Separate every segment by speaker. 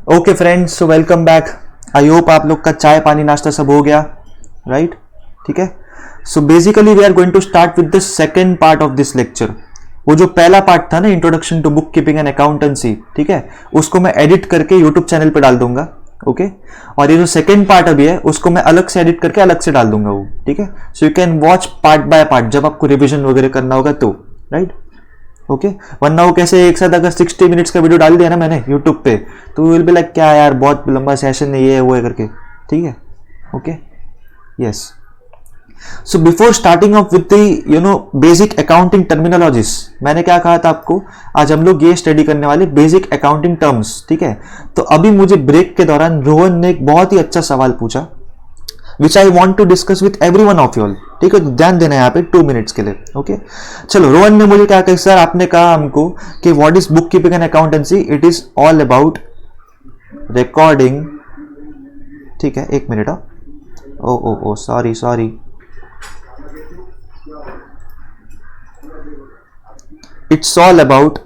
Speaker 1: Okay friends, so welcome back. I hope आप लोग का चाय पानी नाश्ता सब हो गया, राइट? ठीक है। So basically we are going to start with the second part of this lecture. वो जो पहला पार्ट था ना, introduction to book keeping and accountancy, ठीक है, उसको मैं एडिट करके यूट्यूब चैनल पे डाल दूंगा। ओके और ये जो सेकेंड पार्ट अभी है उसको मैं अलग से एडिट करके अलग से डाल दूंगा वो, ठीक है। So you can watch part by part जब आपको रिविजन वगैरह करना होगा तो, राइट? ओके वरना वो कैसे एक साथ अगर 60 मिनट्स का वीडियो डाल दिया ना मैंने यूट्यूब पे, तो विल बी लाइक क्या यार बहुत लंबा सेशन है, ये है वो है करके, ठीक है। Okay yes. So before starting of with the basic accounting terminologies, मैंने क्या कहा था आपको, आज हम लोग ये स्टडी करने वाले बेसिक अकाउंटिंग टर्म्स, ठीक है। तो अभी मुझे ब्रेक के दौरान रोहन ने एक बहुत ही अच्छा सवाल पूछा which I want to discuss with every one of you all, ठीक है। तो ध्यान देना यहाँ पे 2 मिनट्स के लिए। ओके चलो, रोहन ने मुझे क्या कहा, सर आपने कहा हमको कि what is book keeping and accountancy, it is all about recording, ठीक है। एक minute, oh sorry, it's all about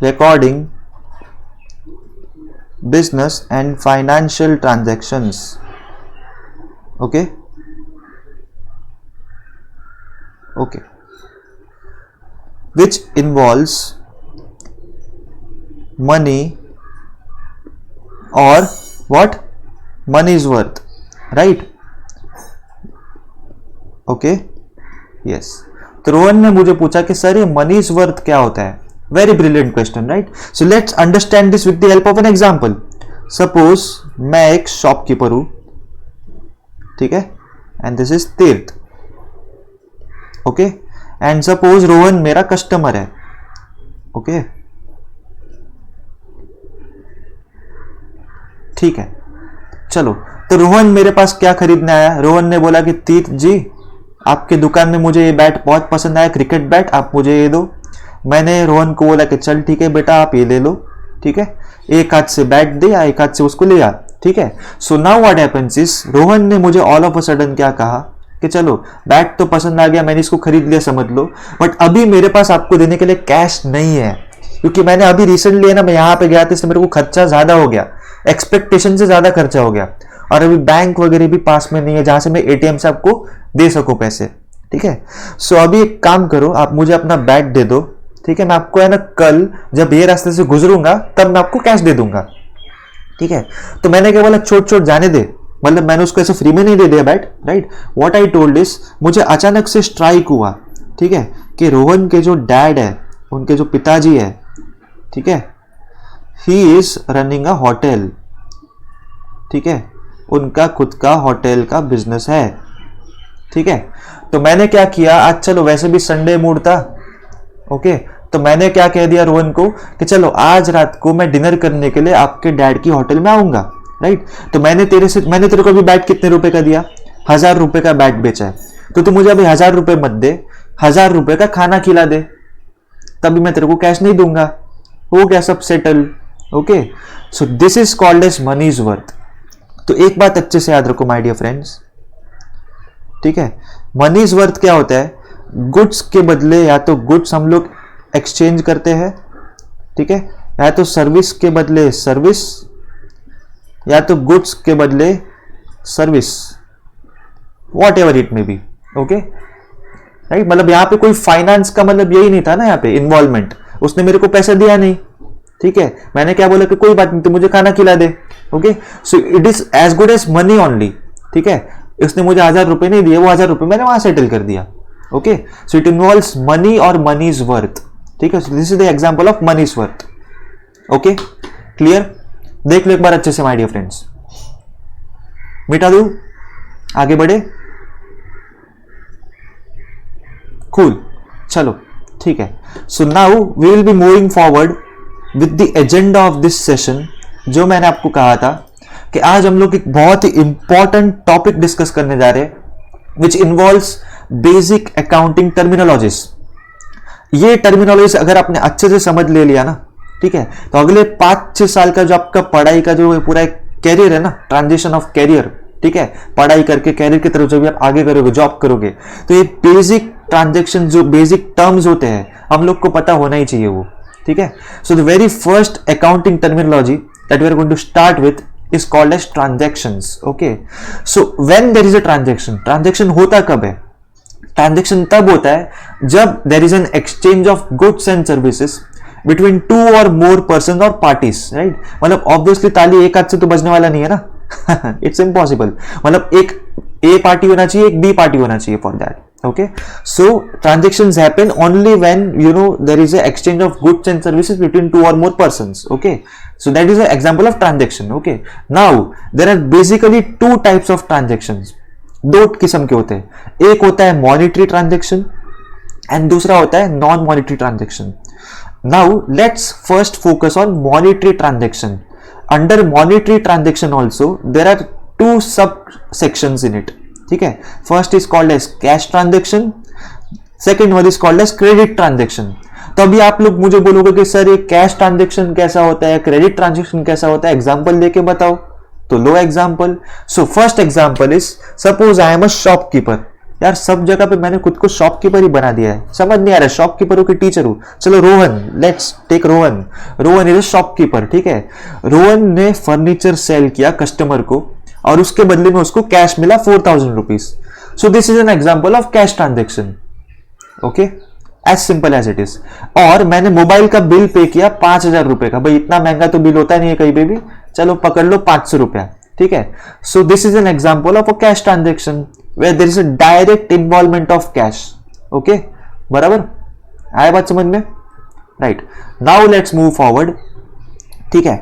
Speaker 1: recording business and financial transactions. Okay which involves money or what money is worth, right? Okay yes. तो रोहन ने मुझे पूछा कि sir ये money is worth क्या होता है। Very brilliant question, right? So let's understand this with the help of an example. Suppose मैं एक शॉपकीपर हूं, ठीक है, एंड दिस इज तीर्थ। ओके एंड सपोज रोहन मेरा कस्टमर है। ओके ठीक है, चलो तो रोहन मेरे पास क्या खरीदने आया। रोहन ने बोला कि तीर्थ जी आपके दुकान में मुझे ये बैट बहुत पसंद आया, क्रिकेट बैट, आप मुझे ये दो। मैंने रोहन को बोला कि चल ठीक है बेटा आप ये ले लो, ठीक है। एक हाथ से बैट दे या एक हाथ से उसको ले आ, ठीक है। So now what happens is, Rohan ने मुझे ऑल ऑफ अ सडन क्या कहा कि चलो बैट तो पसंद आ गया, मैंने इसको खरीद लिया समझ लो, बट अभी मेरे पास आपको देने के लिए कैश नहीं है, क्योंकि मैंने अभी रिसेंटली है ना, मैं यहाँ पे गया था, इसलिए मेरे को खर्चा ज्यादा हो गया, एक्सपेक्टेशन से ज्यादा खर्चा हो गया, और अभी बैंक वगैरह भी पास में नहीं है जहां से मैं एटीएम से आपको दे सकूं पैसे, ठीक है। सो अभी एक काम करो, आप मुझे अपना बैट दे दो, ठीक है। मैं आपको है ना कल जब ये रास्ते से गुजरूंगा तब मैं आपको कैश दे दूंगा, ठीक है। तो मैंने क्या बोला, छोट जाने दे, मतलब मैंने उसको ऐसे फ्री में नहीं दे दिया bat, right? What I told is, मुझे अचानक से स्ट्राइक हुआ, ठीक है, कि रोहन के जो डैड है, उनके जो पिताजी है, ठीक है, he is running a hotel, ठीक है, उनका खुद का होटल का बिजनेस है, ठीक है। तो मैंने क्या किया, आज चलो वैसे भी संडे मूड था, ओके, तो मैंने क्या कह दिया रोहन को कि चलो आज रात को मैं डिनर करने के लिए आपके डैड की होटल में आऊंगा, राइट? तो मैंने तेरे को अभी बैट कितने रुपए का दिया, 1000 रुपए का बैट बेचा है, तो तू मुझे अभी 1000 रुपए मत दे, 1000 रुपए का खाना खिला दे, तभी मैं तेरे को कैश नहीं दूंगा। हो गया सब settle. Okay so this is called as money is worth. तो एक बात अच्छे से याद रखो माय डियर फ्रेंड्स, ठीक है, मनी इज वर्थ क्या होता है, गुड्स के बदले या तो गुड्स हम लोग एक्सचेंज करते हैं, ठीक है, या तो सर्विस के बदले सर्विस, या तो गुड्स के बदले service, what ever it may be. Okay right, मतलब यहां पे कोई फाइनेंस का मतलब यही नहीं था ना, यहाँ पे इन्वॉल्वमेंट, उसने मेरे को पैसा दिया नहीं, ठीक है, मैंने क्या बोला कि कोई बात नहीं तो मुझे खाना खिला दे। Okay so it is as good as money only, ठीक है। उसने मुझे 1000 रुपए नहीं दिए, वो 1000 रुपए मैंने वहां सेटल कर दिया। Okay so it involves money और मनी इज वर्थ, ठीक है। So this is the example of money is worth. Okay clear, देख लो एक बार अच्छे से माय डियर फ्रेंड्स। मिटा दू, आगे बढ़े, कूल, चलो ठीक है। So now we will be moving forward with the agenda of this session. जो मैंने आपको कहा था कि आज हम लोग एक बहुत ही इंपॉर्टेंट टॉपिक डिस्कस करने जा रहे हैं which involves basic accounting terminologies. ये टर्मिनोलॉजीज अगर आपने अच्छे से समझ ले लिया ना, ठीक है, तो अगले 5-6 साल का जो आपका पढ़ाई का जो पूरा एक कैरियर है ना, ट्रांजिशन ऑफ कैरियर, ठीक है, पढ़ाई करके कैरियर की तरफ जब भी आप आगे करोगे, जॉब करोगे, तो ये बेसिक ट्रांजेक्शन जो बेसिक टर्म्स होते हैं हम लोग को पता होना ही चाहिए वो, ठीक है. So the very first accounting terminology that we are going to start with is called as transactions. Okay, so when there is a transaction होता कब है? ट्रांजेक्शन तब होता है जब there is an exchange of goods and services between two or more persons or parties, right? मतलब obviously ताली एक हाथ से तो बजने वाला नहीं है ना. It's impossible. मतलब एक A पार्टी होना चाहिए, एक B पार्टी होना चाहिए for that. Okay, so transactions happen only when there is a exchange of goods and services between two or more persons. Okay, so that is an example of transaction. Okay, now there are basically two types of transactions. दो किस्म के होते हैं. एक होता है monetary transaction and दूसरा होता है non monetary transaction. Now let's first focus on monetary transaction. Under monetary transaction also there are two subsections in it. ठीक है. First is called as cash transaction, second one is called as credit transaction. तो अभी आप लोग मुझे बोलोगे कि sir ये कैश ट्रांजेक्शन कैसा होता है, क्रेडिट ट्रांजेक्शन कैसा होता है, एग्जांपल लेके बताओ. तो लो example. So first example is suppose I am a shopkeeper. यार सब जगह पे मैंने खुद को शॉपकीपर ही बना दिया है, समझ नहीं आ रहा. शॉपकीपर हो कि टीचर हो. चलो Rohan, let's take Rohan. Rohan is a shopkeeper. ठीक है. रोहन ने फर्नीचर सेल किया कस्टमर को और उसके बदले में उसको कैश मिला 4000 rupees. So this is an example of cash transaction. Okay, as simple as it is. और मैंने मोबाइल का बिल पे किया 5000 रुपए का. भाई इतना महंगा तो बिल होता नहीं है कहीं पे भी. चलो पकड़ लो 500 रुपया. ठीक है. So this is an example of a cash transaction where there is a direct involvement of cash. Okay, बराबर आया बात समझ में? Right. Now let's move forward. ठीक है.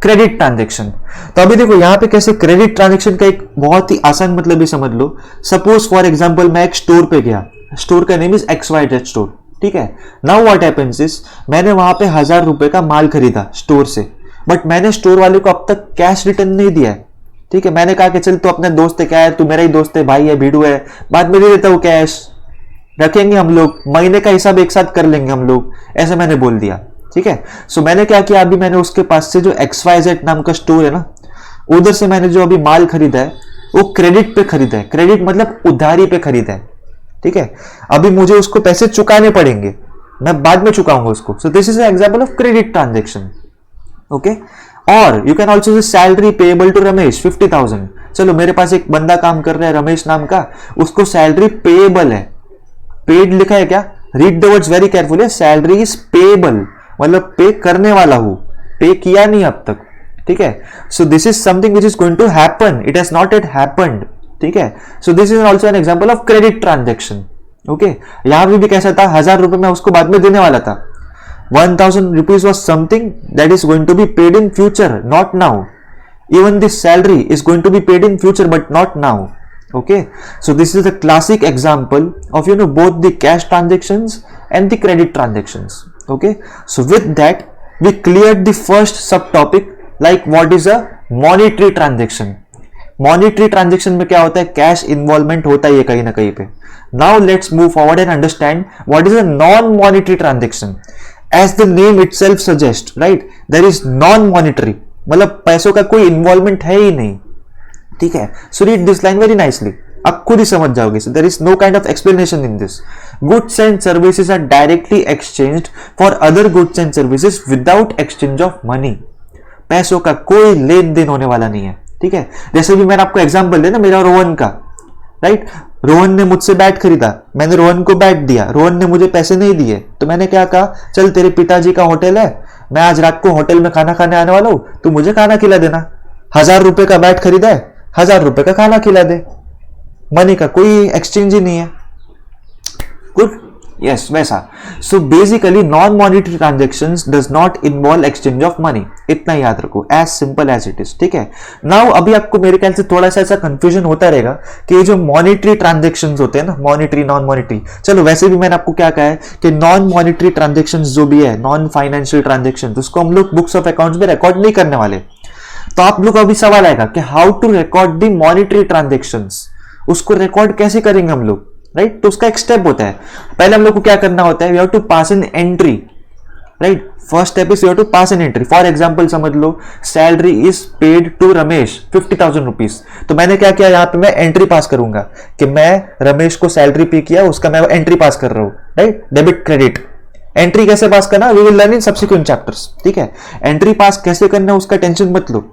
Speaker 1: Credit transaction. तो अभी देखो यहां पे कैसे क्रेडिट ट्रांजेक्शन का एक बहुत ही आसान मतलब भी समझ लो. सपोज फॉर एग्जांपल मैं एक स्टोर पे गया. स्टोर का नेम इज XYZ स्टोर. ठीक है. नाउ व्हाट हैपेंस इज मैंने वहां पे 1000 रुपए का माल खरीदा स्टोर से, बट मैंने स्टोर वाले को अब तक कैश रिटर्न नहीं दिया है. ठीक है. मैंने कहा कि चल तू अपने दोस्त है, क्या है, तू मेरा ही दोस्त है, भाई है, भीड़ू है, बाद में दे देता हूं कैश, रखेंगे हम लोग, महीने का हिसाब एक साथ कर लेंगे हम लोग, ऐसा मैंने बोल दिया. ठीक है. सो मैंने क्या किया, अभी मैंने उसके पास से जो XYZ नाम का स्टोर है ना, उधर से मैंने जो अभी माल खरीदा है वो क्रेडिट पे खरीदा है. क्रेडिट मतलब उधारी पे खरीदा है. ठीक है. अभी मुझे उसको पैसे चुकाने पड़ेंगे, मैं बाद में चुकाऊंगा उसको. So this is an example of credit transaction. Okay. और you can also say salary payable to Ramesh 50,000. चलो मेरे पास एक बंदा काम कर रहा है रमेश नाम का, उसको सैलरी पेएबल है. पेड लिखा है क्या? Read the words very carefully. Salary is payable मतलब पे करने वाला हूं, पे किया नहीं अब तक. ठीक है. So this is something which is going to happen, it has not at happened. ठीक है. So this is also an example of credit transaction. Okay. यहां भी कैसा था, 1000 रुपए मैं उसको बाद में देने वाला था. 1000 rupees was something that is going to be paid in future, not now. Even this salary is going to be paid in future, but not now. Okay. So this is a classic example of both the cash transactions and the credit transactions. Okay. So with that we cleared the first subtopic, like what is a monetary transaction. Monetary transaction में क्या होता है, cash involvement होता ही है कहीं ना कहीं पे. Now let's move forward and understand what is a non-monetary transaction. As the name itself suggests, right, there is non-monetary मतलब पैसों का कोई इन्वॉल्वमेंट है ही नहीं. ठीक है. So read this line very nicely, आप खुद ही समझ जाओगे. There is no kind of explanation in this. Goods and services are directly exchanged for other goods and services without exchange of money. पैसों का कोई लेन देन होने वाला नहीं है. ठीक है. जैसे भी मैंने आपको एग्जांपल दिया ना मेरा रोहन का, राइट. रोहन ने मुझसे बैट खरीदा, मैंने रोहन को बैट दिया, रोहन ने मुझे पैसे नहीं दिए, तो मैंने क्या कहा, चल तेरे पिताजी का होटल है, मैं आज रात को होटल में खाना खाने आने वाला हूं, तू मुझे खाना खिला देना. 1000 रुपए का बैट खरीदा है, 1000 रुपए का खाना खिला दे. मनी का कोई एक्सचेंज ही नहीं है. गुड. यस, वैसा. So basically non monetary transactions does not involve exchange of money. इतना याद रखो, as simple as it is. ठीक है. नाउ अभी आपको मेरे ख्याल से थोड़ा सा ऐसा कंफ्यूजन होता रहेगा कि जो मॉनिटरी ट्रांजेक्शंस होते हैं ना, मॉनिटरी नॉन मॉनिटरी. चलो वैसे भी मैंने आपको क्या कहा है कि नॉन मॉनिटरी ट्रांजेक्शंस जो भी है, नॉन फाइनेंशियल ट्रांजेक्शन, उसको हम लोग बुक्स ऑफ अकाउंट्स में रिकॉर्ड नहीं करने वाले. तो आप लोग अभी सवाल आएगा कि how to record the monetary transactions, उसको रिकॉर्ड कैसे करेंगे हम लोग, राइट. तो उसका एक स्टेप होता है. पहले हम लोग को क्या करना होता है, we have to pass an entry right. First step is you have to pass an entry. For example समझ लो salary is paid to Ramesh 50,000 rupees, तो मैंने क्या किया, यहाँ पे मैं एंट्री पास करूंगा कि मैं रमेश को सैलरी पे किया, उसका मैं एंट्री पास कर रहा हूं, राइट, डेबिट क्रेडिट। एंट्री कैसे पास करना we will learn in subsequent chapters, ठीक है। एंट्री पास कैसे करना उसका टेंशन मत लो,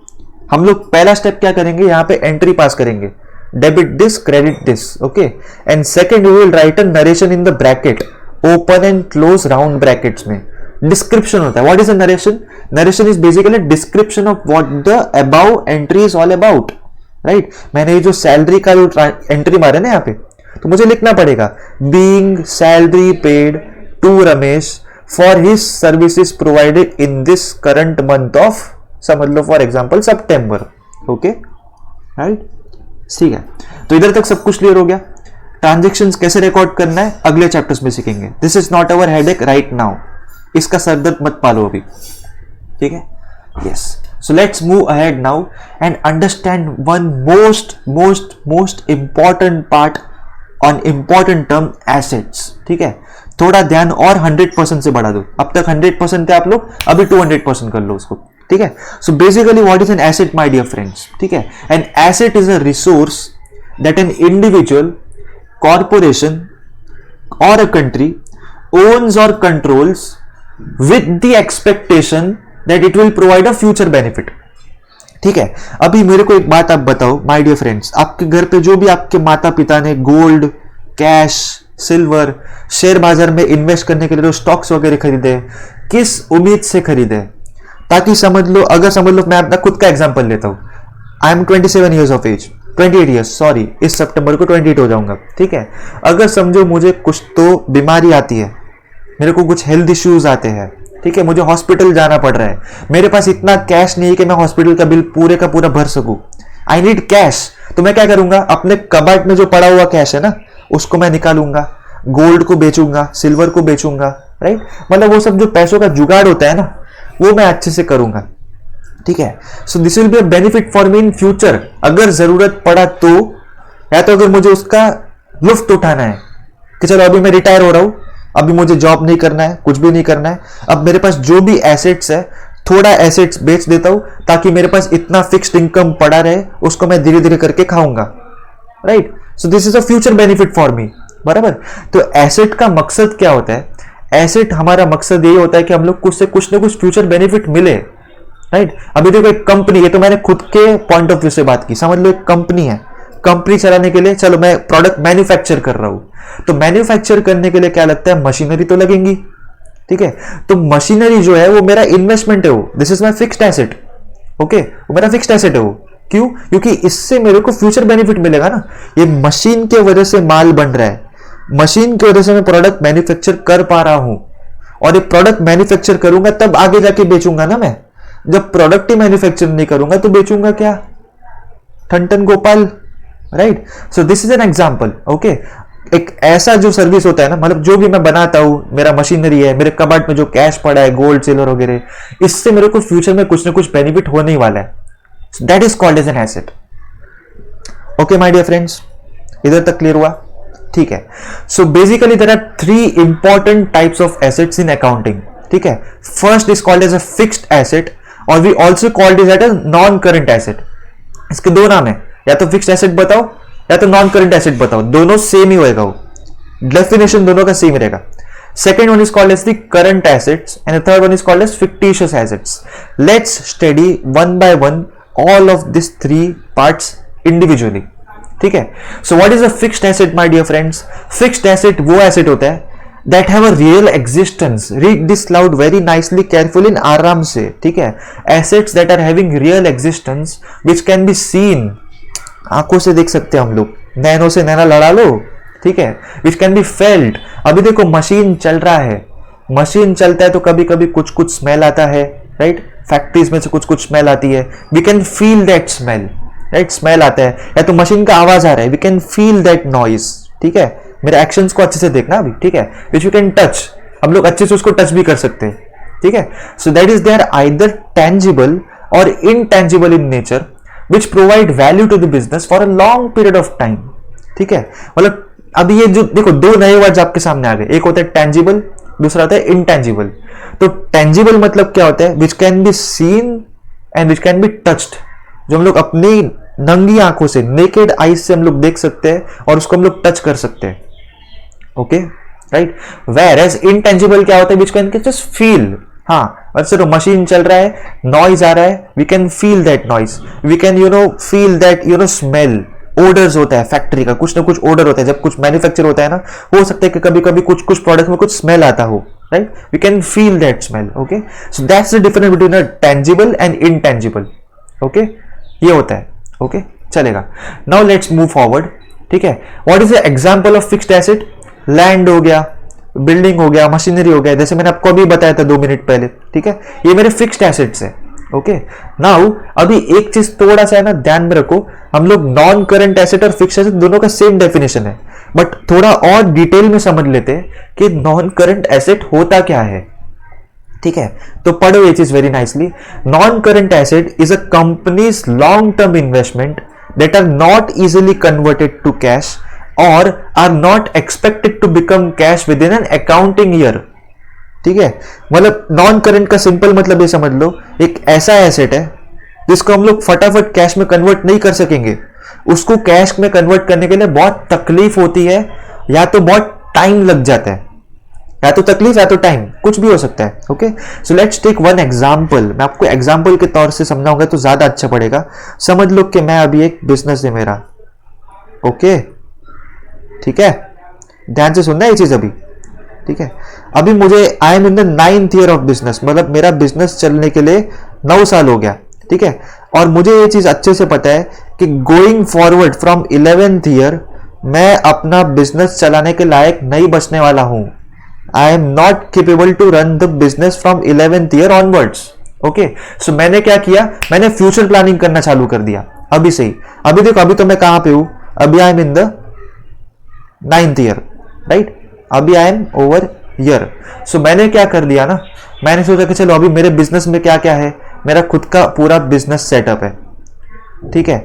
Speaker 1: हम लोग पहला स्टेप क्या करेंगे, यहाँ पे एंट्री पास करेंगे, debit this credit this, okay. And second we will write a narration in the bracket, open and close round brackets में डिस्क्रिप्शन होता है। What is a narration? Narration is basically description of what the about entry is all about, right. मैंने ये जो salary का जो entry मारा ना यहाँ पे, तो मुझे लिखना पड़ेगा being salary paid to Ramesh for his services provided in this current month of, समझ लो फॉर एग्जांपल सितंबर, ओके, राइट, ठीक है। तो इधर तक सब कुछ क्लियर हो गया। ट्रांजैक्शंस कैसे रिकॉर्ड करना है अगले चैप्टर्स में सीखेंगे। This is not our headache right now, इसका सरदर्द मत पालो अभी, ठीक है। Yes, so let's move ahead now and understand one most important part on important term assets, ठीक है। थोड़ा ध्यान और 100% से बढ़ा दो, अब तक 100% थे आप लोग, अभी 200% कर लो उसको, ठीक है। So basically what is an asset my dear friends, ठीक है। An asset is a resource that an individual, corporation or a country owns or controls with the expectation that it will provide a future benefit, ठीक है। अभी मेरे को एक बात आप बताओ माय डियर फ्रेंड्स, आपके घर पे जो भी आपके माता पिता ने गोल्ड, कैश, सिल्वर, शेयर बाजार में इन्वेस्ट करने के लिए जो स्टॉक्स वगैरह खरीदे, किस उम्मीद से खरीदे, ताकि समझ लो, अगर समझ लो मैं अपना खुद का एग्जांपल लेता हूं, I am 27 years of age, 28 years sorry, इस सितंबर को 28 हो जाऊंगा, ठीक है। अगर समझो मुझे कुछ तो बीमारी आती है, मेरे को कुछ हेल्थ इश्यूज आते हैं, ठीक है, मुझे हॉस्पिटल जाना पड़ रहा है, मेरे पास इतना कैश नहीं है कि मैं हॉस्पिटल का बिल पूरे का पूरा भर सकूं, आई नीड कैश, तो मैं क्या करूंगा, अपने कबर्ड में जो पड़ा हुआ कैश है ना उसको मैं निकालूंगा, गोल्ड को बेचूंगा, सिल्वर को बेचूंगा, राइट। मतलब वो सब जो पैसों का जुगाड़ होता है ना वो मैं अच्छे से करूंगा, ठीक है। So this will be a benefit for me in future, अगर जरूरत पड़ा तो, या तो अगर मुझे उसका लुफ्त उठाना है कि चलो अभी मैं रिटायर हो रहा हूं, अभी मुझे जॉब नहीं करना है, कुछ भी नहीं करना है, अब मेरे पास जो भी एसेट्स है थोड़ा एसेट्स बेच देता हूं ताकि मेरे पास इतना फिक्स्ड इनकम पड़ा रहे, उसको मैं धीरे धीरे करके खाऊंगा, right. So this is a future benefit for me, बराबर। तो एसेट का मकसद क्या होता है, एसेट हमारा मकसद यही होता है कि हम लोग कुछ ना कुछ फ्यूचर बेनिफिट मिले, राइट। अभी देखो एक कंपनी, ये तो मैंने खुद के पॉइंट ऑफ व्यू से बात की, समझ लो एक कंपनी है, कंपनी चलाने के लिए चलो मैं प्रोडक्ट मैन्युफैक्चर कर रहा हूं, तो मैन्युफैक्चर करने के लिए क्या लगता है, मशीनरी तो लगेंगी, ठीक है। तो मशीनरी जो है वो मेरा इन्वेस्टमेंट है, वो this is my fixed asset, okay, वो मेरा फिक्स्ड एसेट है वो, क्यों, क्योंकि इससे मेरे को फ्यूचर बेनिफिट मिलेगा ना, ये मशीन के वजह से माल बन रहा है, मशीन की वजह से मैं प्रोडक्ट मैन्युफैक्चर कर पा रहा हूं, और एक प्रोडक्ट मैन्युफैक्चर करूंगा तब आगे जाके बेचूंगा ना मैं, जब प्रोडक्ट ही मैन्युफैक्चर नहीं करूंगा तो बेचूंगा क्या, ठन Gopal, right. So this is an example, okay. एक ऐसा जो सर्विस होता है ना, मतलब जो भी मैं बनाता हूं, मेरा मशीनरी है, मेरे कबर्ड में जो कैश पड़ा है, गोल्ड सिल्वर वगैरह, इससे मेरे को फ्यूचर में कुछ ना कुछ बेनिफिट होने ही वाला है, that is called as an asset, okay my dear friends, इधर तक क्लियर हुआ, ठीक है। So basically there are 3 important types of assets in accounting, ठीक है। First is called as a fixed asset, और we also called is at a non current asset. इसके दो नाम है, या तो फिक्स्ड एसेट बताओ या तो नॉन करंट एसेट बताओ, दोनों सेम ही होएगा, वो डेफिनेशन दोनों का सेम रहेगा। Second one is called as the current assets and the third one is called as fictitious assets. Let's study one by one all of this 3 parts individually, ठीक है। So what is a fixed asset my dear friends? Fixed asset वो asset होता है that have a real existence, read this loud very nicely carefully in आराम से, ठीक है। assets that are having real existence which can be seen, आंखों से देख सकते हैं हम लोग, नैनों से नैना लड़ा लो, ठीक है। which can be felt, अभी देखो मशीन चल रहा है, मशीन चलता है तो कभी कभी कुछ कुछ स्मेल आता है, राइट, फैक्ट्रीज में से कुछ कुछ स्मेल आती है, we can feel that smell, right, smell आता है, या तो मशीन का आवाज आ रहा है, we can feel that noise, ठीक है। मेरे एक्शंस को अच्छे से देखना अभी, ठीक है, विच यू कैन टच, हम लोग अच्छे से उसको टच भी कर सकते हैं, ठीक है। So that is they are either tangible or intangible in nature which provide value to the business for a long period of time, ठीक है। मतलब अभी ये जो देखो 2 नए वर्ड्स आपके सामने आ गए, एक होता है टेंजिबल, दूसरा होता है इनटेंजिबल। तो टेंजिबल मतलब क्या होता है, which can be seen and which can be touched, जो हम लोग अपनी नंगी आंखों से, नेकेड आईज से हम लोग देख सकते हैं और उसको हम लोग टच कर सकते हैं, okay right. Whereas intangible क्या होता है, विच कैन जस्ट फील, हाँ वैसे तो मशीन चल रहा है, नॉइज आ रहा है, we can feel that noise, we can feel that smell, odours होता है फैक्ट्री का, कुछ ना कुछ ओडर होता है जब कुछ मैन्युफैक्चर होता है ना, हो सकता है कि कभी कभी कुछ कुछ प्रोडक्ट में कुछ स्मेल आता हो, right, we can feel that smell, okay. So that's the difference between a tangible and intangible, okay, ये होता है, ओके चलेगा। नाउ लेट्स मूव फॉरवर्ड, ठीक है। What is the example of fixed asset, land हो गया, बिल्डिंग हो गया, मशीनरी हो गया, जैसे मैंने आपको अभी बताया था 2 मिनट पहले, ठीक है, ये मेरे फिक्स्ड एसेट्स है, ओके। नाउ अभी एक चीज थोड़ा सा है ना ध्यान में रखो, हम लोग नॉन करंट एसेट और फिक्स्ड एसेट दोनों का सेम डेफिनेशन है, बट थोड़ा और डिटेल में समझ लेते हैं कि नॉन करंट एसेट होता क्या है, ठीक है। तो पढ़ो ये चीज very nicely. Non current asset is a company's long term investment that are not easily converted to cash or are not expected to become cash within an accounting year, ठीक है। मतलब नॉन करंट का simple मतलब ये समझ लो, एक ऐसा एसेट है जिसको हम लोग फटाफट कैश में कन्वर्ट नहीं कर सकेंगे, उसको कैश में कन्वर्ट करने के लिए बहुत तकलीफ होती है, या तो बहुत टाइम लग जाता है, या तो तकलीफ या तो टाइम, कुछ भी हो सकता है, okay. So let's take one example, मैं आपको एग्जांपल के तौर से समझाऊंगा तो ज्यादा अच्छा पड़ेगा। समझ लो कि मैं अभी एक बिजनेस है मेरा, ओके ठीक है, ध्यान से सुनना ये चीज अभी, ठीक है। अभी मुझे I am in the 9th year of business, मतलब मेरा बिजनेस चलने के लिए 9 साल हो गया, ठीक है। और मुझे ये चीज अच्छे से पता है कि going forward from 11th year मैं अपना बिजनेस चलाने के लायक नहीं बचने वाला हूं। I am not capable to run the business from 11th year onwards, okay. So मैंने क्या किया, मैंने फ्यूचर प्लानिंग करना चालू कर दिया अभी से ही। अभी देखो, अभी तो मैं कहां पे हूं, अभी I am in the 9th year, right, अभी आई एम ओवर ईयर। सो मैंने क्या कर दिया ना, मैंने सोचा कि चलो अभी मेरे बिजनेस में क्या क्या है, मेरा खुद का पूरा बिजनेस सेटअप है, ठीक है,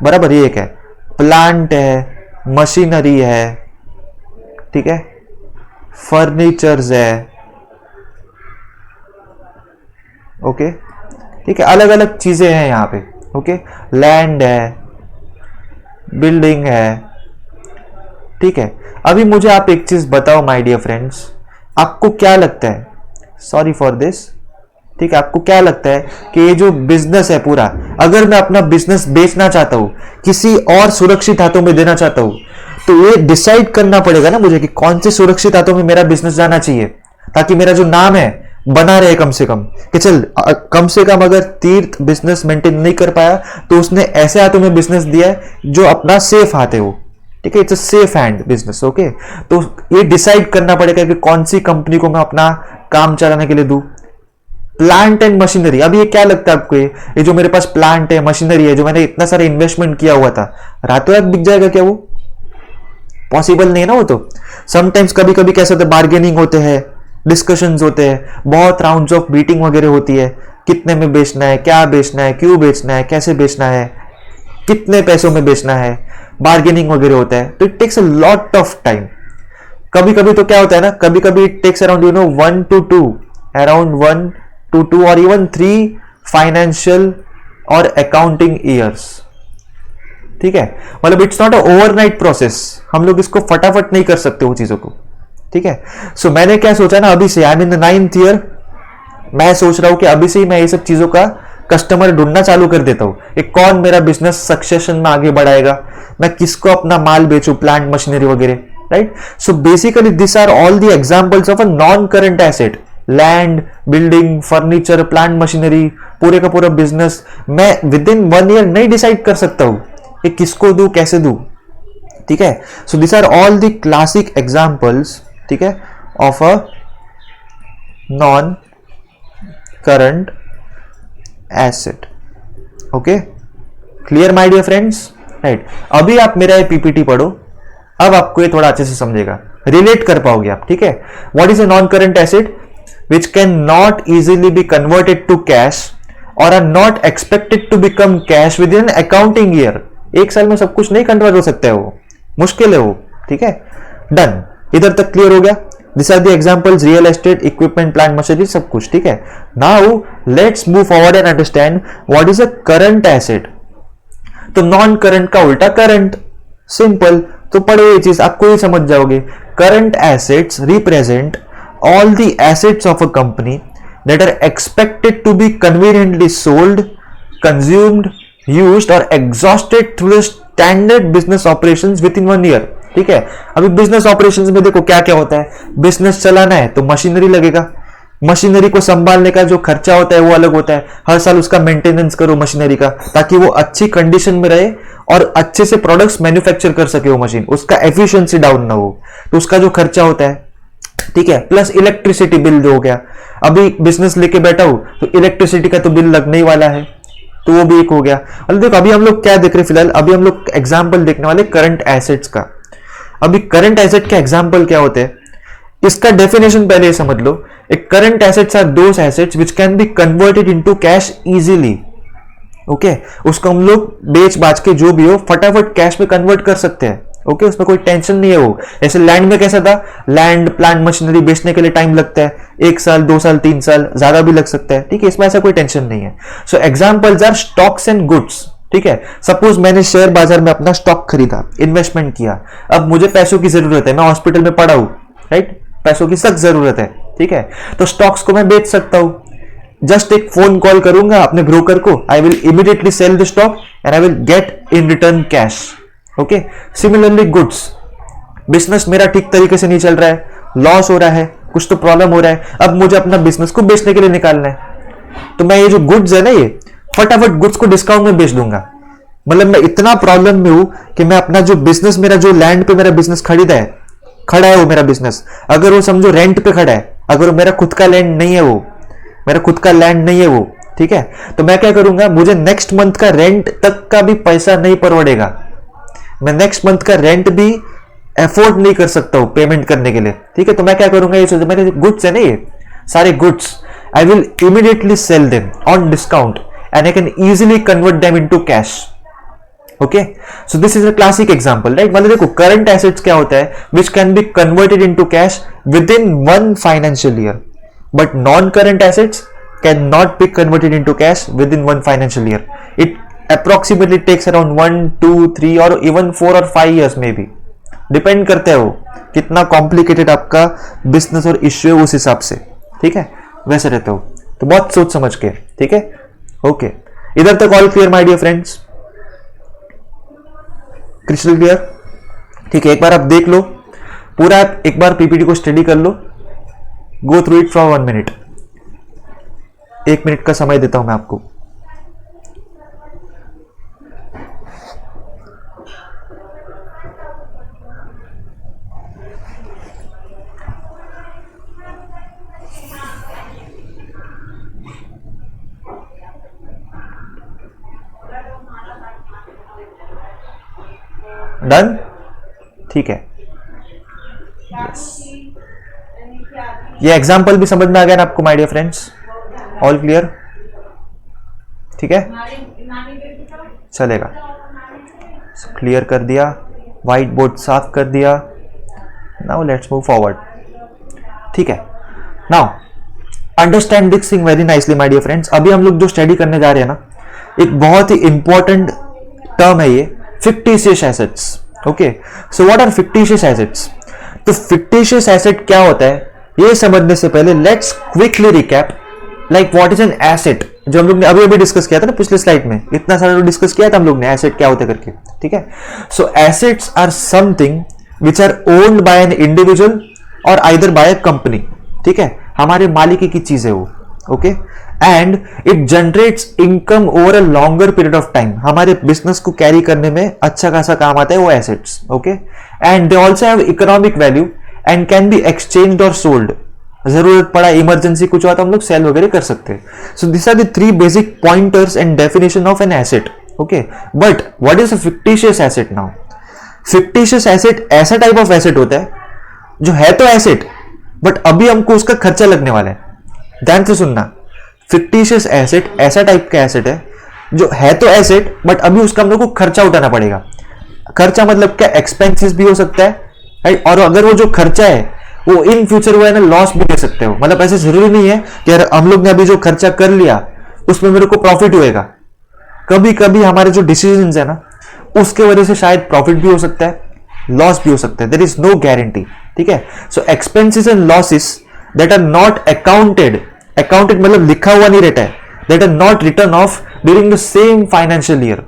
Speaker 1: बराबर, ये एक है, प्लांट है, मशीनरी है, ठीक है, फर्नीचर्स है, ओके, ठीक है, अलग अलग चीजें हैं यहाँ पे, ओके, लैंड है, बिल्डिंग है, ठीक है। अभी मुझे आप एक चीज बताओ माय डियर फ्रेंड्स, आपको क्या लगता है, सॉरी फॉर दिस, ठीक है, आपको क्या लगता है कि ये जो बिजनेस है पूरा, अगर मैं अपना बिजनेस बेचना चाहता हूं, किसी और सुरक्षित हाथों में देना चाहता हूं, तो ये डिसाइड करना पड़ेगा ना मुझे कि कौन से सुरक्षित हाथों में मेरा बिजनेस जाना चाहिए, ताकि मेरा जो नाम है बना रहे कम से कम, कि चल कम से कम अगर तीर्थ बिजनेस मेंटेन नहीं कर पाया तो उसने ऐसे हाथों में बिजनेस दिया है जो अपना सेफ हाथ है वो, ठीक है, it's a safe hand business, okay. तो ये डिसाइड करना पड़ेगा कि कौन सी कंपनी को मैं अपना काम चलाने के लिए दूं। प्लांट एंड मशीनरी, अभी ये क्या लगता है आपको, ये जो मेरे पास प्लांट है, मशीनरी है, जो मैंने इतना सारा इन्वेस्टमेंट किया हुआ था, रातों रात बिक जाएगा क्या? वो पॉसिबल नहीं है ना वो तो। समटाइम्स कभी कभी कैसे होता है, बार्गेनिंग होते हैं, डिस्कशंस होते हैं, बहुत राउंड्स ऑफ मीटिंग वगैरह होती है, कितने में बेचना है, क्या बेचना है, क्यों बेचना है, कैसे बेचना है, कितने पैसों में बेचना है, बार्गेनिंग वगैरह होता है, तो it takes a lot of time. कभी कभी तो क्या होता है ना, कभी कभी it takes around 1 to 2, around 1 to 2 और इवन 3 फाइनेंशियल और अकाउंटिंग ईयर्स, ठीक है। मतलब it's not a overnight process, हम लोग इसको फटाफट नहीं कर सकते वो चीजों को, ठीक है। सो मैंने क्या सोचा ना, अभी से I am in the 9th year, मैं सोच रहा हूं कि अभी से ही मैं ये सब चीजों का कस्टमर ढूंढना चालू कर देता हूं कि कौन मेरा बिजनेस सक्सेशन में आगे बढ़ाएगा, मैं किसको अपना माल बेचूं, प्लांट मशीनरी वगैरह, right. So basically this are all the examples of a non current asset, land, building, furniture, plant machinery, पूरे का पूरा बिजनेस मैं विद इन 1 ईयर नहीं डिसाइड कर सकता हूं कि किसको दूं, कैसे दूं, ठीक है। So this are all the classic examples, ठीक है, of a non current asset, okay, clear my dear friends, right. अभी आप मेरा ये पीपीटी पढ़ो, अब आपको ये थोड़ा अच्छे से समझेगा, रिलेट कर पाओगे आप, ठीक है। What is a non current asset which cannot easily be converted to cash or are not expected to become cash within an accounting year। एक साल में सब कुछ नहीं कन्वर्ट हो सकता है, वो मुश्किल है वो, ठीक है। डन, इधर तक क्लियर हो गया। This are the examples, real estate, equipment, plant, machinery, सब कुछ, ठीक है। Now let's move forward and understand what is a current asset. तो नॉन करंट का उल्टा करंट, सिंपल। तो पढ़ो ये चीज, आपको ही समझ जाओगे। Current assets represent all the assets of a company that are expected to be conveniently sold, consumed, used or exhausted through the standard business operations within 1 year। ठीक है, अभी बिजनेस ऑपरेशंस में देखो क्या क्या होता है। बिजनेस चलाना है तो मशीनरी लगेगा, मशीनरी को संभालने का जो खर्चा होता है वो अलग होता है। हर साल उसका मेंटेनेंस करो मशीनरी का, ताकि वो अच्छी कंडीशन में रहे और अच्छे से प्रोडक्ट्स मैन्युफैक्चर कर सके वो मशीन, उसका एफिशिएंसी डाउन ना हो, तो उसका जो खर्चा होता है, ठीक है। प्लस इलेक्ट्रिसिटी बिल जो हो गया, अभी बिजनेस लेके बैठा हूं तो इलेक्ट्रिसिटी का तो बिल लगने ही वाला है, तो वो भी एक हो गया। और देखो अभी हम लोग क्या देख रहे हैं, फिलहाल अभी हम लोग एग्जांपल देखने वाले करंट एसेट्स का। अभी करंट एसेट के एग्जांपल क्या होते हैं, इसका डेफिनेशन पहले समझ लो। एक current assets are those assets which can be converted into cash easily. Okay, उसको हम लोग बेच बाच के जो भी हो फटाफट कैश में कन्वर्ट कर सकते हैं। ओके, उसमें कोई टेंशन नहीं है। वो ऐसे लैंड में कैसा था, लैंड प्लांट मशीनरी बेचने के लिए टाइम लगता है, 1 साल 2 साल 3 साल, ज्यादा भी लग सकता है, ठीक है। इसमें ऐसा कोई टेंशन नहीं है। So examples are stocks and goods, ठीक है। सपोज मैंने शेयर बाजार में अपना स्टॉक खरीदा, इन्वेस्टमेंट किया, अब मुझे पैसों की जरूरत है, मैं हॉस्पिटल में पड़ा हूं, राइट, पैसों की सख्त जरूरत है, ठीक है। तो स्टॉक्स को मैं बेच सकता हूं, जस्ट एक फोन कॉल करूंगा अपने ब्रोकर को, I will immediately sell the stock and I will get in return cash. Okay, similarly goods, business मेरा ठीक तरीके से नहीं चल रहा है, लॉस हो रहा है, कुछ तो प्रॉब्लम हो रहा है, अब मुझे अपना बिजनेस को बेचने के लिए निकालना है, तो मैं ये जो गुड्स है ना, ये फटाफट गुड्स को डिस्काउंट में बेच दूंगा। मतलब मैं इतना प्रॉब्लम में हूं कि मैं अपना जो बिजनेस, मेरा जो लैंड पे मेरा बिजनेस खड़ा है वो मेरा बिजनेस, अगर वो समझो रेंट पे खड़ा है, अगर मेरा खुद का लैंड नहीं है, वो मेरा खुद का लैंड नहीं है वो, ठीक है, तो मैं क्या करूंगा, मुझे नेक्स्ट मंथ का रेंट तक का भी पैसा नहीं परवड़ेगा, मैं नेक्स्ट मंथ का रेंट भी एफोर्ड नहीं कर सकता हूं पेमेंट करने के लिए, ठीक है। तो मैं क्या करूंगा, ये मेरे गुड्स है ना, ये सारे goods, I will immediately sell them on discount and I can easily convert them into cash. Okay, so this is a classic example, right. मतलब देखो करंट एसेट्स क्या होता है, which can be converted into cash within 1 financial year, but non current assets can not be converted into cash within 1 financial year. It approximately takes around 1, 2, 3 और even 4 और 5 years में भी, depend करते हैं वो कितना complicated आपका business और इश्यू है, उस हिसाब से, ठीक है, वैसे रहते हो। तो बहुत सोच समझ के, ठीक है। ओके, इधर तक all clear my dear friends, crystal clear, ठीक है। एक बार आप देख लो पूरा, एक बार पीपीटी को स्टडी कर लो, go through it for 1 minute, 1 minute का समय देता हूं मैं आपको। डन, ठीक है। yes. ये एग्जाम्पल भी समझ में आ गया ना आपको my dear friends, all clear, ठीक है, चलेगा। क्लियर कर दिया, व्हाइट बोर्ड साफ कर दिया, नाउ लेट्स मूव फॉरवर्ड, ठीक है। Now understand this thing very nicely my dear friends. अभी हम लोग जो स्टडी करने जा रहे हैं ना, एक बहुत ही इंपॉर्टेंट टर्म है ये, fictitious assets। Okay, so what are fictitious assets? तो fictitious asset क्या होता है, ये समझने से पहले let's quickly recap like what is an asset, जो हम लोग ने अभी अभी डिस्कस किया था ना पिछले स्लाइड में, इतना सारा डिस्कस किया था हम लोग ने एसेट क्या होता है करके, ठीक है। So assets are something which are owned by an individual or either by a company, ठीक है, हमारे मालिकी की चीज है वो। Okay, and it generates income over a longer period of time, हमारे बिजनेस को कैरी करने में अच्छा खासा काम आता है वो assets. Okay, and they also have economic value and can be exchanged or sold, जरूरत पड़ा इमरजेंसी कुछ हुआ तो हम लोग सेल वगैरह कर सकते हैं। So this are the 3 basic pointers and definition of an asset. Okay, but what is a fictitious asset now? Fictitious asset ऐसा टाइप ऑफ एसेट होता है जो है तो एसेट बट अभी हमको उसका खर्चा लगने वाला है। ध्यान से सुनना, फिक्टिशियस एसेट ऐसा टाइप का एसेट है जो है तो एसेट बट अभी उसका हम लोग को खर्चा उठाना पड़ेगा। खर्चा मतलब क्या, एक्सपेंसेस भी हो सकता है, राइट। और अगर वो जो खर्चा है वो इन फ्यूचर वो है ना लॉस भी दे सकते हो। मतलब ऐसे जरूरी नहीं है कि यार हम लोग ने अभी जो खर्चा कर लिया उसमें मेरे को प्रॉफिट होएगा। कभी कभी हमारे जो डिसीजन है ना उसके वजह से शायद प्रॉफिट भी हो सकता है, लॉस भी हो सकता है। There is no guarantee. ठीक है, so expenses and losses that are not accounted मतलब लिखा हुआ नहीं रहता है, that are not written off during the same financial year.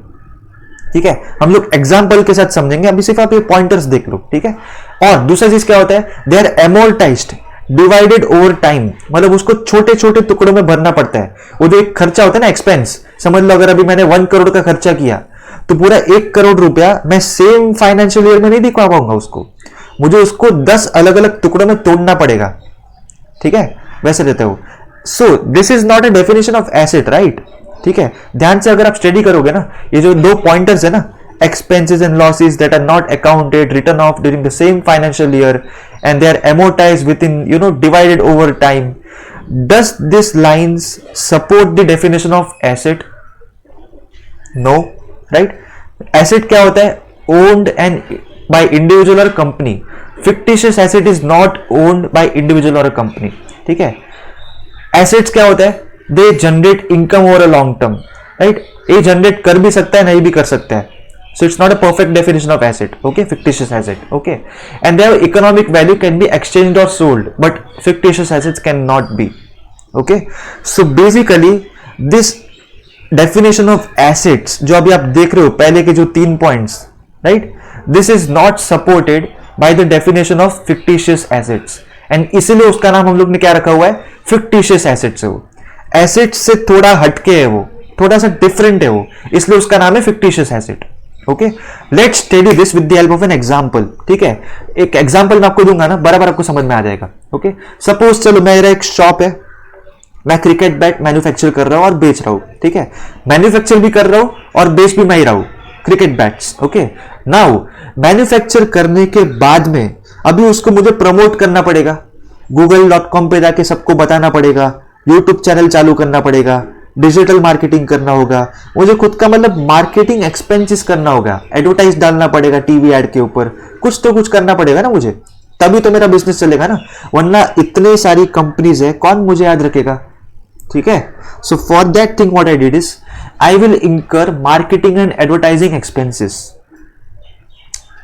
Speaker 1: ठीक है, हम लोग एग्जाम्पल के साथ समझेंगे, अभी सिर्फ आप ये पॉइंटर्स देख लो। ठीक है, और दूसरा चीज क्या होता है, they are amortised divided over time, मतलब उसको छोटे छोटे टुकड़ों में भरना पड़ता है। वो जो एक खर्चा होता है ना एक्सपेंस, समझ लो अगर अभी मैंने 1 करोड़ का खर्चा किया तो पूरा 1 करोड़ रुपया मैं सेम फाइनेंशियल ईयर में नहीं दिखा पाऊंगा उसको, मुझे उसको 10 अलग अलग टुकड़ों में तोड़ना पड़ेगा। ठीक है, वैसे रहते हो। सो this is not a definition of asset, right. ठीक है, ध्यान से अगर आप स्टडी करोगे ना, ये जो 2 पॉइंटर्स है ना, expenses and losses that are not accounted, written off during the same financial year, and they are amortized within, divided over time. Does this lines support the definition of asset? No, right? Asset क्या होता है? Owned and by individual or company. Fictitious asset is not owned by individual or a company. ठीक है? Assets क्या होता है? They generate income over a long term, right? ये generate कर भी सकता है, नहीं भी कर सकता है. So it's not a perfect definition of asset, okay? Fictitious asset, okay? And their economic value can be exchanged or sold, but fictitious assets cannot be, okay? So basically this definition of assets जो अभी आप देख रहे हो पहले के जो 3 points, right? This is not supported by the definition of fictitious assets, and इसीलिए उसका नाम हम लोग ने क्या रखा हुआ है, fictitious assets है। वो assets से थोड़ा हटके है, वो थोड़ा सा डिफरेंट है वो, इसलिए उसका नाम है fictitious asset। Okay, let's study this with the help of an example. ठीक है, एक एग्जांपल मैं आपको दूंगा ना, बराबर आपको समझ में आ जाएगा। ओके, सपोज चलो मेरा एक शॉप है, मैं क्रिकेट बैट मैन्युफैक्चर कर रहा हूं और बेच रहा हूं। ठीक है, मैन्युफैक्चर भी कर रहा हूं और बेच भी मैं ही रहा हूं cricket bats. Okay, now manufacture करने के बाद में अभी उसको मुझे प्रमोट करना पड़ेगा, google.com पे जाके सबको बताना पड़ेगा, यूट्यूब चैनल चालू करना पड़ेगा, डिजिटल मार्केटिंग करना होगा, मुझे खुद का मतलब मार्केटिंग एक्सपेंसेस करना होगा, एडवर्टाइज डालना पड़ेगा टीवी एड के ऊपर, कुछ तो कुछ करना पड़ेगा ना मुझे, तभी तो मेरा बिजनेस चलेगा ना, वरना इतने सारी कंपनीज है, कौन मुझे याद रखेगा। ठीक है, so for that thing what I did is I will इंकर मार्केटिंग एंड एडवर्टाइजिंग एक्सपेंसेस।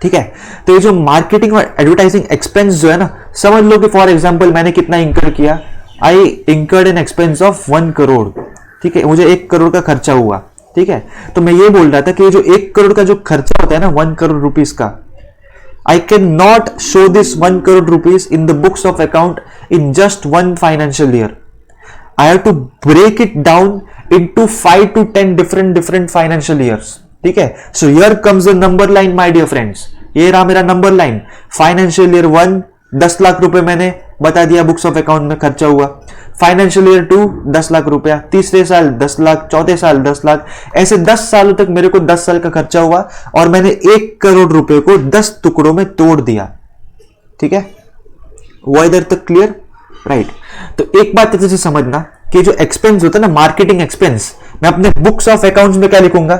Speaker 1: ठीक है, तो ये जो मार्केटिंग और एडवर्टाइजिंग एक्सपेंस जो है ना, समझ लो कि फॉर एग्जांपल मैंने कितना इंकर किया, I incurred an expense of 1 crore. ठीक है, मुझे 1 करोड़ का खर्चा हुआ। ठीक है, तो मैं ये बोल रहा था कि जो 1 करोड़ का जो खर्चा होता है ना 1 करोड़ रुपीस का, I can not show this 1 crore rupees in the books of account in just 1 financial year. I have to break it down into 5 to 10 different financial years. ठीक है, so here comes the number line my dear friends, ये रहा मेरा number line. Financial year 1 10 lakh रुपए मैंने बता दिया books of account में खर्चा हुआ, फाइनेंशियल ईयर 2 10 लाख रुपया, तीसरे साल 10 लाख, चौथे साल 10 लाख, ऐसे 10 सालों तक मेरे को 10 साल का खर्चा हुआ और मैंने 1 करोड़ रुपए को 10 टुकड़ों में तोड़ दिया। ठीक है, वो इधर तक क्लियर, राइट। तो एक बात अच्छे से समझना कि जो एक्सपेंस होता है ना मार्केटिंग एक्सपेंस, मैं अपने बुक्स ऑफ अकाउंट्स में क्या लिखूंगा,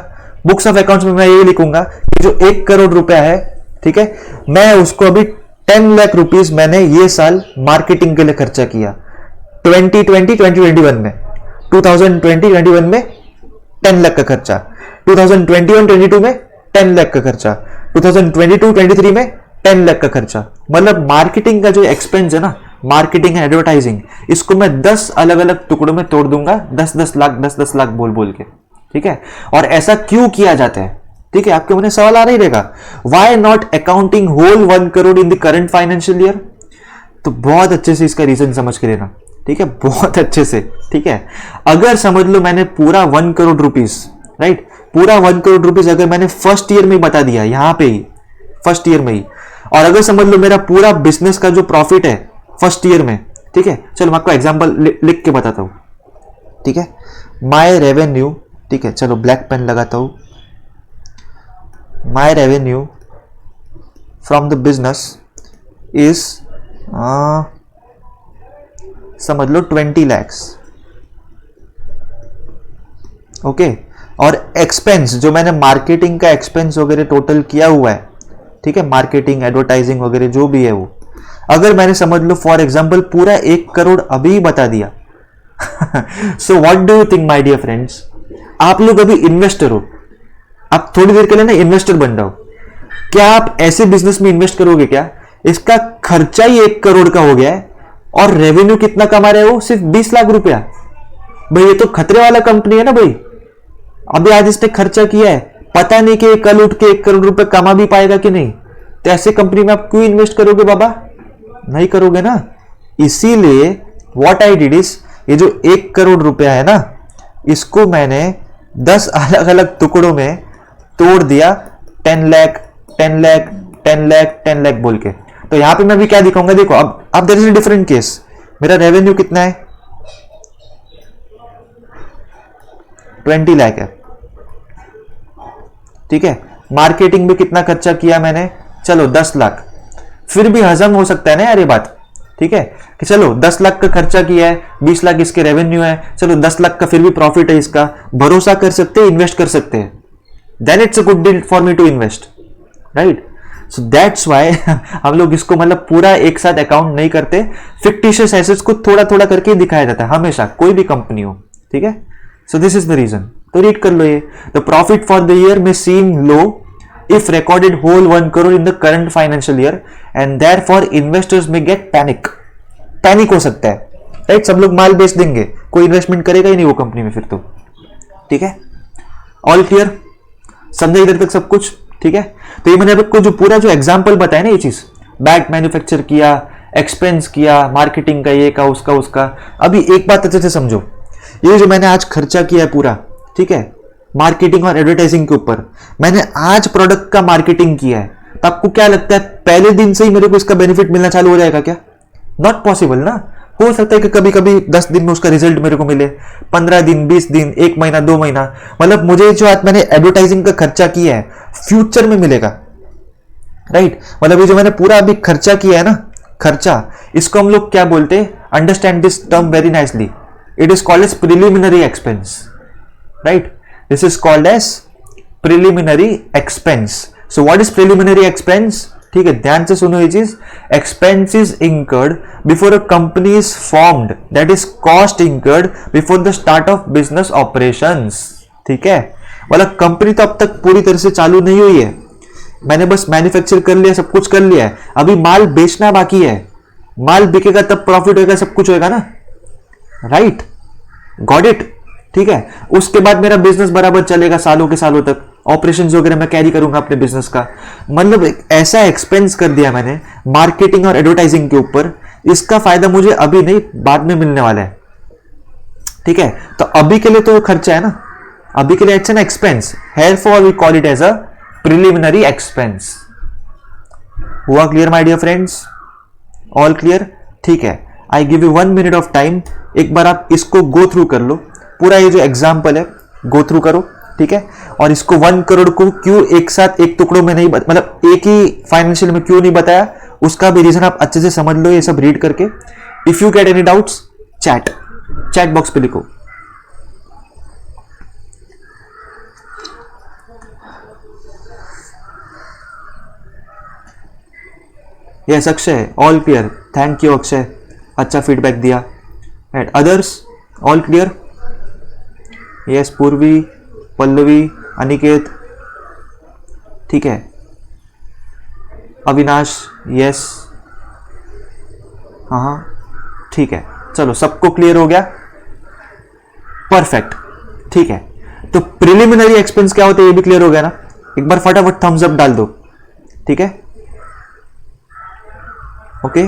Speaker 1: बुक्स ऑफ अकाउंट्स में मैं ये लिखूंगा कि जो 1 करोड़ रुपया है, ठीक है, मैं उसको अभी 10 लाख रुपीस मैंने ये साल मार्केटिंग के लिए खर्चा किया 2020-2021 में, 2020-21 में 10 लाख का खर्चा, 2021-22 में 10 लाख का खर्चा, 2022-23 में 10 लाख का खर्चा। मतलब मार्केटिंग का जो एक्सपेंस है ना, मार्केटिंग एंड एडवर्टाइजिंग, इसको मैं 10 अलग अलग टुकड़ों में तोड़ दूंगा, 10-10 लाख 10-10 लाख बोल बोल के। ठीक है, और ऐसा क्यों किया जाता है? ठीक है, आपके मन में सवाल आ रही रहेगा, why not accounting whole 1 crore in the current financial year? तो बहुत अच्छे से इसका रीजन समझ के लेना। ठीक है, बहुत अच्छे से। ठीक है, अगर समझ लो मैंने पूरा 1 करोड़ रुपीस, राइट, पूरा 1 करोड़ रुपीस अगर मैंने फर्स्ट ईयर में बता दिया, यहां पे ही फर्स्ट ईयर में ही, और अगर समझ लो मेरा पूरा बिजनेस का जो प्रॉफिट है फर्स्ट ईयर में, ठीक है, चलो मैं आपको एग्जांपल लिख के बताता हूं। ठीक है, माय रेवेन्यू, ठीक है, चलो ब्लैक पेन लगाता हूं, my revenue from the business is समझ लो 20 lakhs। ओके, और एक्सपेंस जो मैंने मार्केटिंग का एक्सपेंस वगैरह टोटल किया हुआ है, ठीक है, मार्केटिंग एडवर्टाइजिंग वगैरह जो भी है वो, अगर मैंने समझ लो फॉर एग्जाम्पल पूरा 1 करोड़ अभी बता दिया so what do you think my dear friends, आप लोग अभी इन्वेस्टर हो, आप थोड़ी देर के लिए ना इन्वेस्टर बन जाओ, क्या आप ऐसे बिजनेस में इन्वेस्ट करोगे क्या? इसका खर्चा ही 1 करोड़ का हो गया है और रेवेन्यू कितना कमा रहे हो? सिर्फ 20 लाख रुपया। भाई ये तो खतरे वाला कंपनी है ना भाई। अभी आज इसने खर्चा किया है, पता नहीं कि कल उठ के 1 करोड़ रुपए कमा भी पाएगा कि नहीं। तो ऐसे कंपनी में आप क्यों इन्वेस्ट करोगे बाबा? नहीं करोगे ना। इसीलिए व्हाट आई डिड इज, ये जो 1 करोड़ रुपया है ना, इसको मैंने 10 अलग अलग टुकड़ों में तोड़ दिया, 10 लाख 10 लाख 10 लाख 10 लाख बोल के। तो यहां पे मैं भी क्या दिखाऊंगा, देखो अब there is a different case. मेरा रेवेन्यू कितना है? 20 लाख है, ठीक है। मार्केटिंग में कितना खर्चा किया मैंने? चलो 10 लाख। फिर भी हजम हो सकता है ना यार ये बात, ठीक है, कि चलो 10 लाख का खर्चा किया है, 20 लाख इसके रेवेन्यू है, चलो 10 लाख का फिर भी प्रॉफिट है इसका, भरोसा कर सकते हैं, इन्वेस्ट कर सकते हैं। Then it's a good deal for me to invest, right. So that's why हम लोग इसको मतलब पूरा एक साथ अकाउंट नहीं करते, फिक्टिशियस एसेट्स को थोड़ा थोड़ा करके दिखाया जाता है हमेशा, कोई भी कंपनी हो, ठीक है। So this is the reason. तो रीड कर लो ये, the profit for the year में सीम लो if recorded whole 1 crore in the current financial year and therefore investors may get panic हो सकता है, राइट। सब लोग माल बेच देंगे, कोई इन्वेस्टमेंट करेगा ही नहीं वो कंपनी में फिर तो, ठीक है। ऑल क्लियर, समझे इधर तक सब कुछ, ठीक है। तो ये मैंने आपको जो पूरा जो एग्जांपल बताया ना, ये चीज बैट मैन्युफैक्चर किया, एक्सपेंस किया, मार्केटिंग का, ये का उसका उसका। अभी एक बात अच्छे से समझो, ये जो मैंने आज खर्चा किया है पूरा, ठीक है, मार्केटिंग और एडवर्टाइजिंग के ऊपर, मैंने आज प्रोडक्ट का मार्केटिंग किया है, तो आपको क्या लगता है पहले दिन से ही मेरे को इसका बेनिफिट मिलना चालू हो जाएगा क्या? नॉट पॉसिबल ना। हो सकता है कि कभी कभी 10 दिन में उसका रिजल्ट मेरे को मिले, 15 दिन, 20 दिन, 1 महीना, 2 महीना, मतलब मुझे जो आज मैंने एडवर्टाइजिंग का खर्चा किया है फ्यूचर में मिलेगा, राइट। मतलब ये जो मैंने पूरा अभी खर्चा किया है ना, खर्चा, इसको हम लोग क्या बोलते हैं? Understand this term very nicely, it is called as preliminary expense, right. This is called as preliminary expense. So what is preliminary expense? ठीक है, ध्यान से सुनो ये चीज। Expenses incurred before a company is formed, that is cost incurred before the start of business operations. ठीक है, मतलब कंपनी तो अब तक पूरी तरह से चालू नहीं हुई है, मैंने बस मैन्युफैक्चर कर लिया, सब कुछ कर लिया है, अभी माल बेचना बाकी है। माल बिकेगा तब प्रॉफिट होगा, सब कुछ होगा ना, राइट। गॉट इट, ठीक है। उसके बाद मेरा बिजनेस बराबर चलेगा सालों के सालों तक, ऑपरेशंस वगैरह मैं कैरी करूंगा अपने बिजनेस का। मतलब ऐसा एक्सपेंस कर दिया मैंने मार्केटिंग और एडवर्टाइजिंग के ऊपर, इसका फायदा मुझे अभी नहीं बाद में मिलने वाला है, ठीक है। तो अभी के लिए तो खर्चा है ना, अभी के लिए it's an expense, therefore we call it as a preliminary expense. हुआ clear my dear friends? All clear, ठीक है। I give you 1 minute of time, एक बार आप इसको गो थ्रू कर लो, पूरा ये जो एग्जाम्पल है गो थ्रू करो, ठीक है। और इसको 1 करोड़ को क्यों एक साथ एक टुकड़ों में नहीं, मतलब एक ही फाइनेंशियल में क्यों नहीं बताया, उसका भी रीजन आप अच्छे से समझ लो ये सब रीड करके। If you get any doubts, chat box पे लिखो। Yes Akshay, all clear, thank you Akshay, अच्छा फीडबैक दिया। And others all clear? Yes पूर्वी, पल्लवी, अनिकेत, ठीक है, अविनाश, यस, हाँ ठीक है, चलो सबको क्लियर हो गया, परफेक्ट, ठीक है। तो प्रिलिमिनरी एक्सपेंस क्या होता है ये भी क्लियर हो गया ना? एक बार फटाफट थम्स अप डाल दो, ठीक है, okay,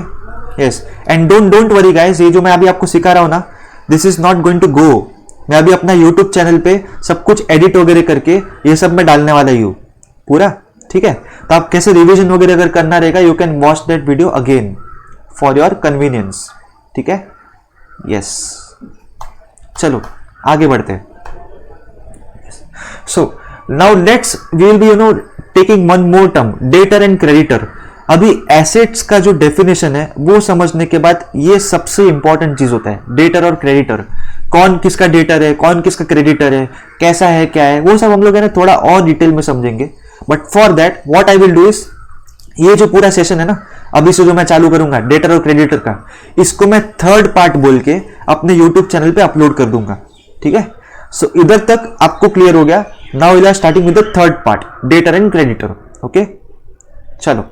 Speaker 1: yes. And don't worry guys, ये जो मैं अभी आपको सिखा रहा हूं ना, this is not going to go. मैं अभी अपना YouTube चैनल पे सब कुछ एडिट वगैरह करके ये सब मैं डालने वाला ही हूं पूरा, ठीक है। तो आप कैसे रिवीजन वगैरह अगर करना रहेगा, you can watch that video again for your convenience, ठीक है, यस। चलो आगे बढ़ते हैं। So now let's we will be taking one more term, debtor and creditor. अभी एसेट्स का जो डेफिनेशन है वो समझने के बाद ये सबसे इंपॉर्टेंट चीज होता है, डेटर और क्रेडिटर। कौन किसका डेटर है, कौन किसका क्रेडिटर है, कैसा है, क्या है, वो सब हम लोग है ना थोड़ा और डिटेल में समझेंगे। But for that what I will do is, ये जो पूरा सेशन है ना, अभी से जो मैं चालू करूंगा डेटर और क्रेडिटर का, इसको मैं थर्ड पार्ट बोल के अपने यूट्यूब चैनल पे अपलोड कर दूंगा। ठीक है, सो इधर तक आपको क्लियर हो गया। Now we are starting with the third part, debtor and creditor. Okay, चलो।